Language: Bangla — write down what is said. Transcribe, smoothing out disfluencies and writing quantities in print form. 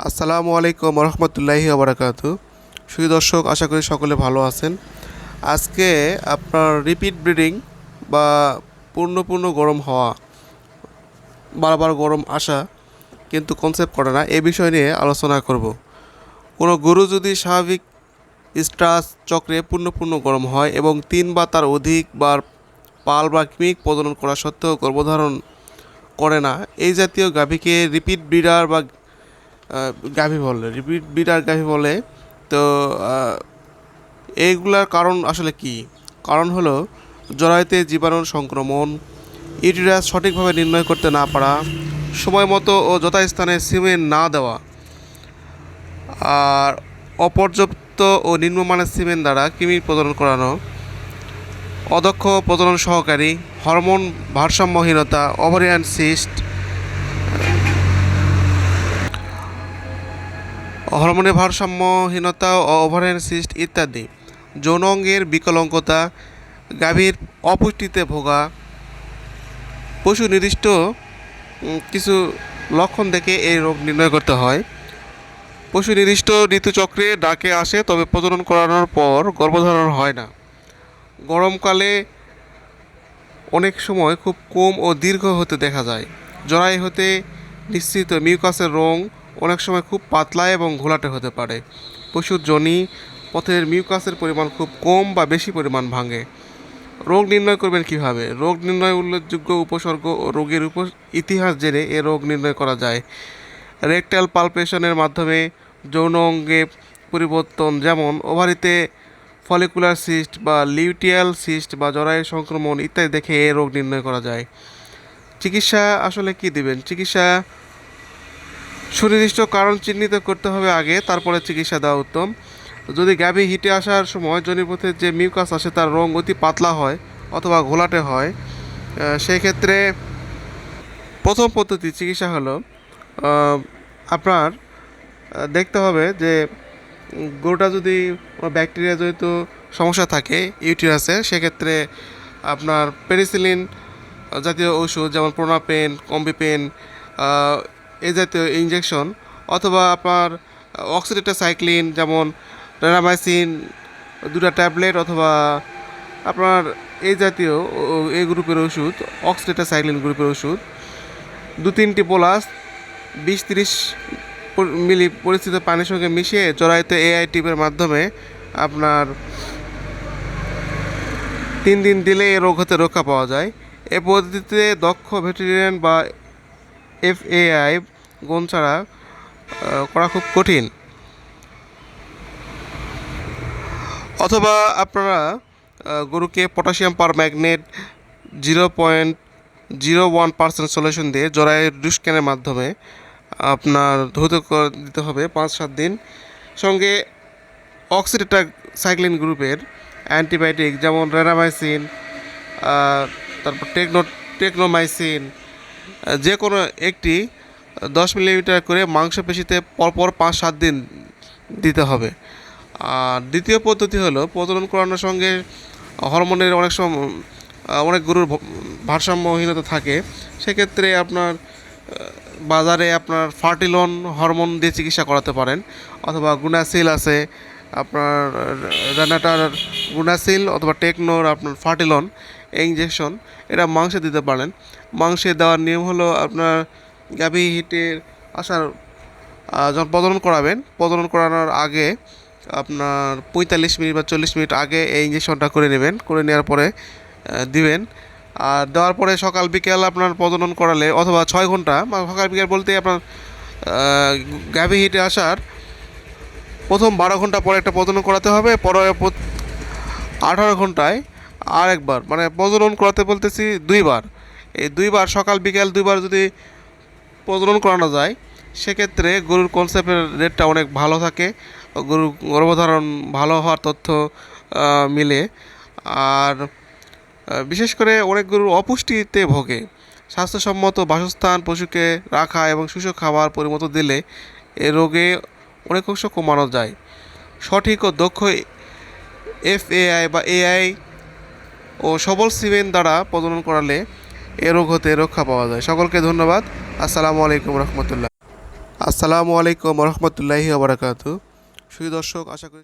আসসালামু আলাইকুম রহমতুল্লাহি বারাকাতু। সুধী দর্শক, আশা করি সকলে ভালো আছেন। আজকে আপনার রিপিট ব্রিডিং বা পূর্ণ গরম হওয়া, বারবার গরম আসা কিন্তু কনসেপ্ট করে না, এ বিষয় নিয়ে আলোচনা করব। কোনো গরু যদি স্বাভাবিক স্ট্রাস চক্রে পূর্ণ গরম হয় এবং 3 বা তার অধিক বার পাল বা ক্রিমিক প্রজনন করা সত্ত্বেও গর্ভধারণ করে না, এই জাতীয় গাভীকে রিপিট ব্রিডার বা রিপিট ব্রিডার গাভী বলে। তো এইগুলার কারণ আসলে কি? কারণ হলো জরায়ুতে জীবাণুর সংক্রমণ, ইউটেরাস সঠিকভাবে নির্ণয় করতে না পারা, সময় মতো ও যথাস্থানে সিমেন্ট না দেওয়া, আর অপর্যাপ্ত ও নিম্নমানের সিমেন্ট দ্বারা কৃমি প্রজনন করানো, অদক্ষ প্রজনন সহকারী, হরমোন ভারসাম্যহীনতা, ওভারিয়ান সিস্ট, হরমোনের ভারসাম্যহীনতা ও ওভারিয়ান সিস্ট ইত্যাদি, যৌন অঙ্গের বিকলাঙ্গতা, গাভীর অপুষ্টিতে ভোগা। পশু নির্দিষ্ট কিছু লক্ষণ দেখে এই রোগ নির্ণয় করতে হয়। পশু নির্দিষ্ট ঋতুচক্রে ডাকে আসে, তবে প্রজনন করানোর পর গর্ভধারণ হয় না। গরমকালে অনেক সময় খুব কম ও দীর্ঘ হতে দেখা যায়। জরায়ু হতে নিশ্চিত মিউকাসের রং অনেক সময় খুব পাতলা এবং ঘোলাটে হতে পারে। পশুর যোনি পথের মিউকাসের পরিমাণ খুব কম বা বেশি পরিমাণ ভাঙে। রোগ নির্ণয় করবেন কিভাবে? রোগ নির্ণয় উল্লেখযোগ্য উপসর্গ ও রোগের ইতিহাস জেনে এ রোগ নির্ণয় করা যায়। রেকটাল পালপেশনের মাধ্যমে যৌন অঙ্গে পরিবর্তন, যেমন ওভারিতে ফলিকুলার সিস্ট বা লিউটিয়াল সিস্ট বা জরায়ু সংক্রমণ ইত্যাদি দেখে এ রোগ নির্ণয় করা যায়। চিকিৎসা আসলে কি দিবেন? চিকিৎসা সুনির্দিষ্ট কারণ চিহ্নিত করতে হবে আগে, তারপরে চিকিৎসা দেওয়া উত্তম। যদি গাভী হিটে আসার সময় যোনিপথে যে মিউকাস আসে তার রং অতি পাতলা হয় অথবা ঘোলাটে হয়, সেই ক্ষেত্রে প্রথম পদ্ধতি চিকিৎসা হলো আপনার দেখতে হবে যে গরুটা যদি ব্যাকটেরিয়া জনিত সমস্যা থাকে ইউটেরাসে, সেক্ষেত্রে আপনার পেনিসিলিন জাতীয় ওষুধ যেমন প্রোনাপেন, কম্বিপেন, এই জাতীয় ইঞ্জেকশন, অথবা আপনার অক্সিটেট্রাসাইক্লিন যেমন রেনামাইসিন 2টা ট্যাবলেট, অথবা আপনার এই জাতীয় এই গ্রুপের ওষুধ, অক্সিটেট্রাসাইক্লিন গ্রুপের ওষুধ 2-3টি পোলাস 20-30 মিলি পরিস্থিত পানির সঙ্গে মিশিয়ে জরায়ুতে এআই টিপের মাধ্যমে আপনার 3 দিন দিলে এই রোগ হতে রক্ষা পাওয়া যায়। এ পদ্ধতিতে দক্ষ ভেটেরিনারিয়ান বা এফএআই গুণ ছাড়া করা খুব কঠিন। অথবা আপনারা গরুকে পটাশিয়াম পার ম্যাগনেট 0.01% সলিউশন দিয়ে জরায়ুর ডুস্ক্যানের মাধ্যমে আপনার ধৌত করে দিতে হবে 5-7 দিন। সঙ্গে অক্সিটেট্রাসাইক্লিন গ্রুপের অ্যান্টিবায়োটিক যেমন রেনামাইসিন, তারপর টেকনোমাইসিন, যে কোনো একটি 10 মিলিমিটার করে মাংসপেশিতে পরপর 5-7 দিন দিতে হবে। আর দ্বিতীয় পদ্ধতি হলো প্রজনন করানোর সঙ্গে হরমোনের অনেক গরুর ভারসাম্যহীনতা থাকে, সেক্ষেত্রে আপনার বাজারে আপনার ফার্টিলন হরমোন দিয়ে চিকিৎসা করাতে পারেন, অথবা গুনাসিল আছে আপনার রানাটার গুনাসিল, অথবা টেকনোর আপনার ফার্টিলন এই ইঞ্জেকশন, এটা মাংসে দিতে পারেন। মাংসে দেওয়ার নিয়ম হলো আপনার গাভী হিটের আসার যখন প্রজনন করাবেন, প্রজনন করানোর আগে আপনার 45 মিনিট বা 40 মিনিট আগে এই ইঞ্জেকশনটা করে নেবেন, করে নেওয়ার পরে দিবেন। আর দেওয়ার পরে সকাল বিকেল আপনার প্রজনন করালে, অথবা 6 ঘন্টা বা সকাল বিকেল বলতে আপনার গাভী হিটে আসার প্রথম 12 ঘন্টা পরে একটা প্রজনন করাতে হবে, পরে 18 ঘন্টায় আর একবার, মানে প্রজনন করাতে বলতেছি 2বার। এই 2বার সকাল বিকেল 2বার যদি প্রজনন করানো যায়, সেক্ষেত্রে গরুর কনসেপ্টের রেটটা অনেক ভালো থাকে, গরুর গর্ভধারণ ভালো হওয়ার তথ্য মিলে। আর বিশেষ করে অনেক গরুর অপুষ্টিতে ভোগে। স্বাস্থ্যসম্মত বাসস্থান, পশুকে রাখা এবং সুষম খাবার পরিমতো দিলে এ রোগে অনেক অংশ কমানো যায়। সঠিক ও দক্ষ এফএআই বা এআই ও সবল সিমেন্ট দ্বারা প্রজনন করালে এ রোগ হতে রক্ষা পাওয়া যায়। সকলকে ধন্যবাদ। আসসালামু আলাইকুম রহমতুল্লাহ। আসসালামু আলাইকুম রহমতুল্লাহি ওবরাকাতু। সুধী দর্শক, আশা করি